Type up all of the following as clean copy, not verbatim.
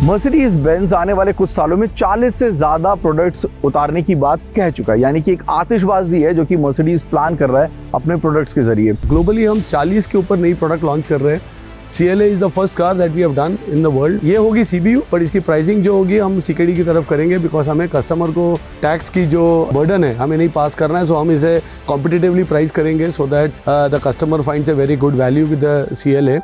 Mercedes Benz आने वाले कुछ सालों में 40 से ज्यादा प्रोडक्ट्स उतारने की बात कह चुका है, यानी कि एक आतिशबाजी है जो कि मर्सिडीज प्लान कर रहा है अपने प्रोडक्ट्स के जरिए। ग्लोबली हम 40 के ऊपर नई प्रोडक्ट लॉन्च कर रहे हैं। CLA is the first car that we have done in the world. ये होगी CBU, पर इसकी प्राइसिंग जो होगी हम CKD की तरफ करेंगे, बिकॉज हमें कस्टमर को टैक्स की जो बर्डन है हमें नहीं पास करना है। सो हम इसे कॉम्पिटिटिवली प्राइस करेंगे so that the customer finds a very good value with the CLA।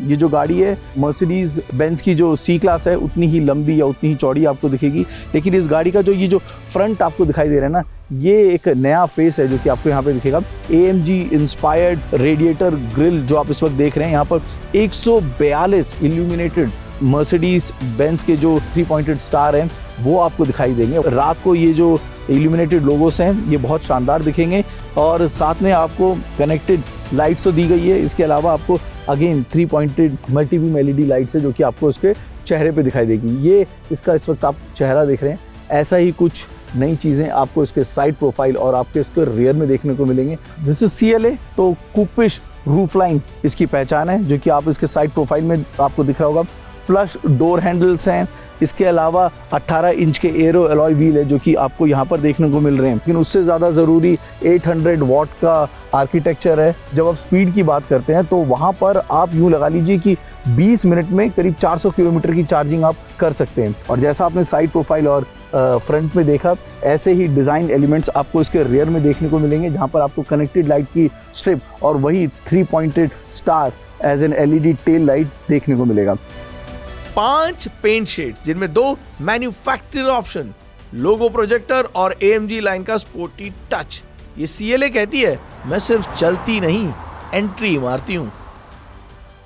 ये जो गाड़ी है मर्सिडीज बेंज की जो C क्लास है उतनी ही लंबी या उतनी ही चौड़ी आपको दिखेगी, लेकिन इस गाड़ी का ये जो फ्रंट आपको दिखाई दे रहा है ना, ये एक नया फेस है जो कि आपको यहाँ पे दिखेगा। AMG इंस्पायर्ड रेडिएटर ग्रिल जो आप इस वक्त देख रहे हैं, यहाँ पर 142 इल्यूमिनेटेड मर्सिडीज बेंज के जो 3 पॉइंटेड स्टार हैं वो आपको दिखाई देंगे। रात को ये जो इल्यूमिनेटेड लोगोस हैं ये बहुत शानदार दिखेंगे, और साथ में आपको कनेक्टेड लाइट्स तो दी गई है। इसके अलावा आपको again 3 pointed multi beam LED lights है जो कि आपको उसके चेहरे पे दिखाई देगी। ये इसका इस वक्त आप चेहरा देख रहे हैं, ऐसा ही कुछ नई चीज़ें आपको इसके साइड प्रोफाइल और आपके इसके रियर में देखने को मिलेंगे। दिस इज CLA, तो कुपिश रूफ लाइन इसकी पहचान है जो कि आप इसके साइड प्रोफाइल में आपको दिख रहा होगा। फ्लश डोर हैंडल्स हैं, इसके अलावा 18 इंच के एरो एलॉय व्हील है जो कि आपको यहाँ पर देखने को मिल रहे हैं। लेकिन उससे ज़्यादा ज़रूरी 800 वॉट का आर्किटेक्चर है। जब आप स्पीड की बात करते हैं तो वहाँ पर आप यूँ लगा लीजिए कि 20 मिनट में करीब 400 किलोमीटर की चार्जिंग आप कर सकते हैं। और जैसा आपने साइड प्रोफाइल और फ्रंट में देखा, ऐसे ही डिज़ाइन एलिमेंट्स आपको इसके रियर में देखने को मिलेंगे, जहाँ पर आपको कनेक्टेड लाइट की स्ट्रिप और वही 3 pointed star as an LED tail light देखने को मिलेगा। 5 पेंट शेड्स जिनमें 2 मैन्युफैक्चरर ऑप्शन, लोगो प्रोजेक्टर और AMG लाइन का स्पोर्टी टच। ये CLA कहती है मैं सिर्फ चलती नहीं, एंट्री मारती हूँ।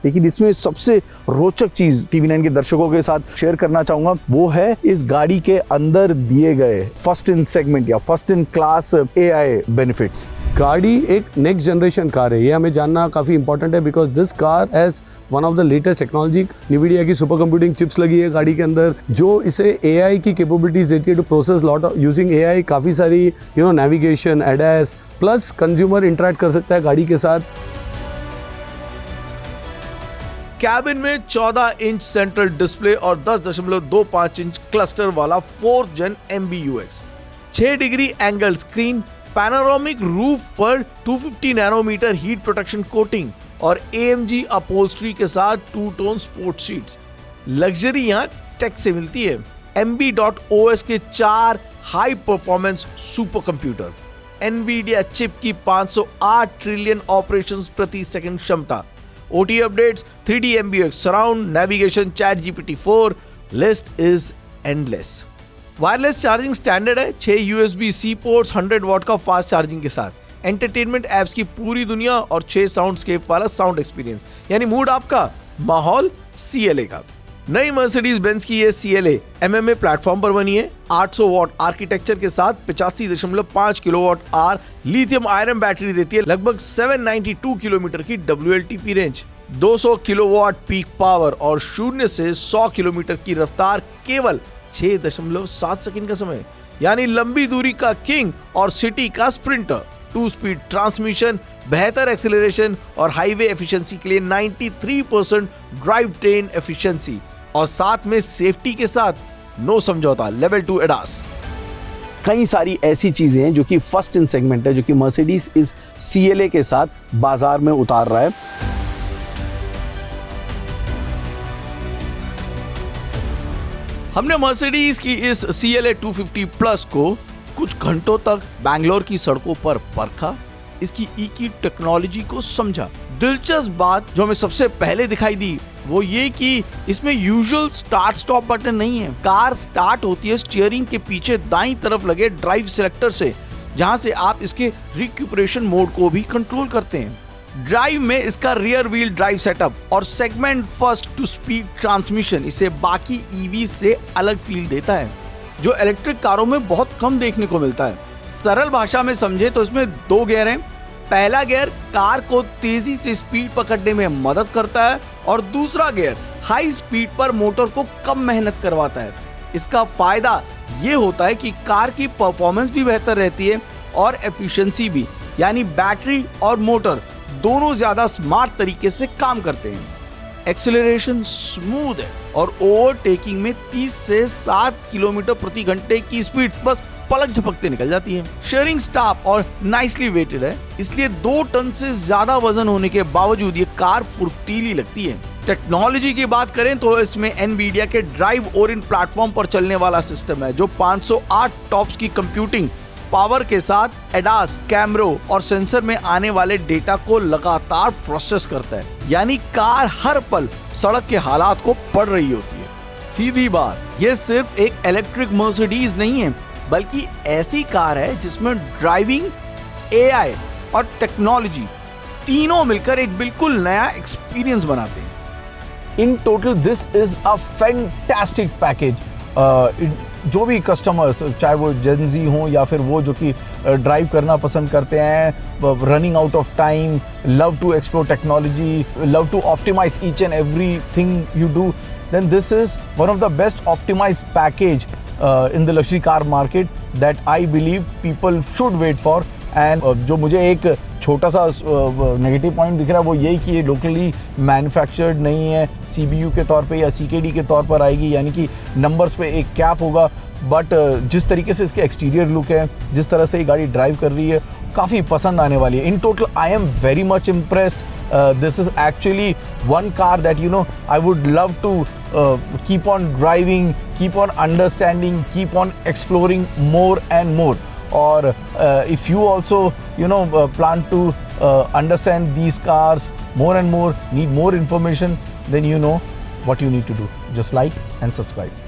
लेकिन इसमें सबसे रोचक चीज TV9 के दर्शकों के साथ शेयर करना चाहूंगा, वो है इस गाड़ी के अंदर दिए गए फर्स्ट इन सेगमेंट या first in class AI benefits. गाड़ी एक नेक्स्ट जनरेशन कार है, ये हमें जानना काफ़ी इंपॉर्टेंट है, because this car has one of the latest technology. NVIDIA की सुपर कंप्यूटिंग चिप्स लगी है गाड़ी के अंदर, जो इसे AI की कैपेबिलिटीज देती है to process lot using AI। काफ़ी सारी navigation, ADAS plus consumer interact कर सकता है गाड़ी के साथ। कैबिन में 14 इंच सेंट्रल डिस्प्ले और 10.25 इंच क्लस्टर वाला 4th Gen MBUX, 6 degree angle screen, panoramic roof पर 250 नैनोमीटर हीट प्रोटेक्शन कोटिंग और AMG अपहोल्स्ट्री के साथ 2 टोन स्पोर्ट सीट्स। लग्जरी यहाँ टेक से मिलती है। MB.OS के 4 high performance super computer, NVIDIA chip की 508 ट्रिलियन ऑपरेशंस प्रति सेकंड क्षमता, OTA updates, 3D MBUX surround, navigation, ChatGPT 4, list is endless. Wireless charging standard है, 6 USB-C पोर्ट्स, 100 वॉट का फास्ट चार्जिंग के साथ, एंटरटेनमेंट एप्स की पूरी दुनिया और 6 साउंडस्केप वाला साउंड एक्सपीरियंस, यानी मूड आपका, माहौल CLA का। नई मर्सिडीज बेंज की ये CLA MMA प्लेटफॉर्म पर बनी है। 800 वॉट आर्किटेक्चर के साथ 85.5 kilowatt hour lithium iron battery देती है लगभग 792 किलोमीटर की WLTP range, 200 kilowatt peak power और 0 से 100 किलोमीटर की रफ्तार केवल 6.7 सेकंड का समय, यानी लंबी दूरी का किंग और सिटी का स्प्रिंटर। 2 स्पीड ट्रांसमिशन, बेहतर एक्सेलरेशन और हाईवे एफिशिएंसी के लिए 93% ड्राइव ट्रेन एफिशिएंसी, और साथ में सेफ्टी के साथ नो समझौता लेवल 2 ADAS। कई सारी ऐसी चीजें हैं जो कि फर्स्ट इन सेगमेंट है, जो कि मर्सिडीज इस CLA के साथ बाजार में उतार रहा है। हमने मर्सिडीज की इस CLA 250 प्लस को कुछ घंटों तक बैंगलोर की सड़कों पर परखा, इसकी की टेक्नोलॉजी को समझा। दिलचस्प बात जो हमें सबसे पहले दिखाई दी वो ये कि इसमें यूजुअल स्टार्ट स्टॉप बटन नहीं है। कार स्टार्ट होती है स्टीयरिंग के पीछे दाईं तरफ लगे ड्राइव सिलेक्टर से, जहां से आप इसके रिक्यूपरेशन मोड को भी कंट्रोल करते हैं। ड्राइव में इसका रियर व्हील ड्राइव सेटअप और segment first two speed transmission इसे बाकी EV से अलग फील देता है, जो इलेक्ट्रिक कारों में बहुत कम देखने को मिलता है। सरल भाषा में समझे तो इसमें 2 गियर हैं। पहला गियर कार को तेजी से स्पीड पकड़ने में मदद करता है और दूसरा गियर हाई स्पीड पर मोटर को कम मेहनत करवाता है। इसका फायदा ये होता है कि कार की परफॉर्मेंस भी बेहतर रहती है और एफिशिएंसी भी, यानी बैटरी और मोटर दोनों ज्यादा स्मार्ट तरीके से काम करते हैं। एक्सेलरेशन स्मूथ है और ओवरटेकिंग में 30 से 7 किलोमीटर प्रति घंटे की स्पीड बस पलक झपकते निकल जाती है। शेयरिंग स्टाफ और नाइसली वेटेड है, इसलिए 2 टन से ज्यादा वजन होने के बावजूद ये कार फुर्तीली लगती है। टेक्नोलॉजी की बात करें तो इसमें एनवीडिया के ड्राइव ओरिएंट प्लेटफॉर्म पर चलने वाला सिस्टम है जो 508 टॉप्स की कंप्यूटिंग पावर के साथ एडास, कैमरों और सेंसर में आने वाले डेटा को लगातार प्रोसेस करता है, यानी कार हर पल सड़क के हालात को पढ़ रही होती है। सीधी बात, ये सिर्फ एक इलेक्ट्रिक मर्सिडीज नहीं है, बल्कि ऐसी कार है जिसमें ड्राइविंग, एआई और टेक्नोलॉजी तीनों मिलकर एक बिल्कुल नया एक्सपीरियंस बनाते हैं। In total this is a fantastic package. जो भी कस्टमर्स, चाहे वो जेनजी हों या फिर वो जो कि ड्राइव करना पसंद करते हैं, running out of time, love to explore technology, love to optimize each and every thing you do, then this is one of the best optimized package in the luxury car market that I believe people should wait for. And जो मुझे एक छोटा सा negative point दिख रहा है वो यही कि ये लोकली मैन्युफैक्चर्ड नहीं है, CBU के तौर पे या CKD के तौर पर आएगी, यानी कि नंबर्स पे एक कैप होगा। बट जिस तरीके से इसके एक्सटीरियर लुक है, जिस तरह से ये गाड़ी ड्राइव कर रही है, काफ़ी पसंद आने वाली है। In total I am very much impressed. This is actually one car that I would love to keep on driving, keep on understanding, keep on exploring more and more. Or if you also plan to understand these cars more and more, need more information, then you know what you need to do. Just like and subscribe.